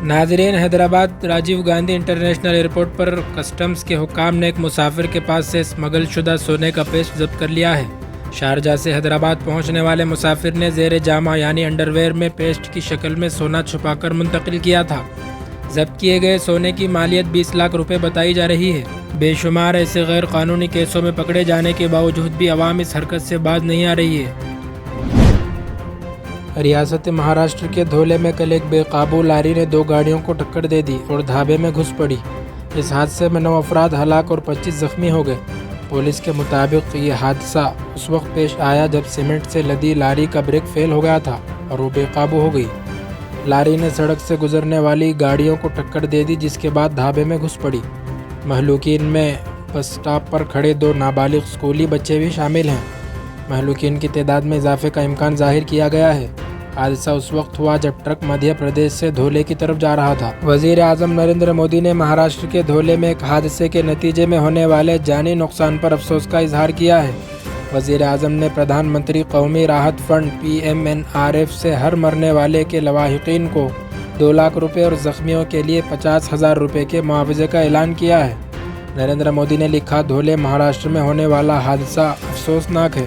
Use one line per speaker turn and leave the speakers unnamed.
ناظرین، Hyderabad Rajiv Gandhi international airport پر customs کے حکام نے ایک مسافر کے پاس سے اسمگل شدہ سونے کا پیسٹ ضبط کر لیا ہے۔ شارجہ سے حیدرآباد پہنچنے والے مسافر نے زیر جامہ یعنی انڈر ویئر میں پیسٹ کی شکل میں سونا چھپا کر منتقل کیا تھا۔ ضبط کیے گئے سونے کی مالیت 20 لاکھ روپے بتائی جا رہی ہے۔ بے شمار ایسے غیر قانونی کیسوں میں پکڑے جانے کے باوجود بھی عوام اس حرکت سے باز نہیں آ رہی ہے۔ ریاست مہاراشٹر کے دھولے میں کل ایک بے قابو لاری نے 2 گاڑیوں کو ٹکر دے دی اور ڈھابے میں گھس پڑی۔ اس حادثے میں 9 افراد ہلاک اور 25 زخمی ہو گئے۔ پولیس کے مطابق یہ حادثہ اس وقت پیش آیا جب سیمنٹ سے لدی لاری کا بریک فیل ہو گیا تھا اور وہ بے قابو ہو گئی۔ لاری نے سڑک سے گزرنے والی گاڑیوں کو ٹکر دے دی جس کے بعد ڈھابے میں گھس پڑی۔ مہلوکین میں بس اسٹاپ پر کھڑے 2 نابالغ اسکولی بچے بھی شامل ہیں۔ مہلوکین کی تعداد میں اضافے کا امکان ظاہر کیا گیا ہے۔ حادثہ اس وقت ہوا جب ٹرک مدھیہ پردیش سے دھولے کی طرف جا رہا تھا۔ وزیر اعظم نریندر مودی نے مہاراشٹر کے دھولے میں ایک حادثے کے نتیجے میں ہونے والے جانی نقصان پر افسوس کا اظہار کیا ہے۔ وزیر اعظم نے پردھان منتری قومی راحت فنڈ PMNRF سے ہر مرنے والے کے لواحقین کو 2 لاکھ روپے اور زخمیوں کے لیے 50,000 روپے کے معاوضے کا اعلان کیا ہے۔ نریندر مودی نے لکھا، دھولے مہاراشٹر میں ہونے والا حادثہ افسوسناک ہے۔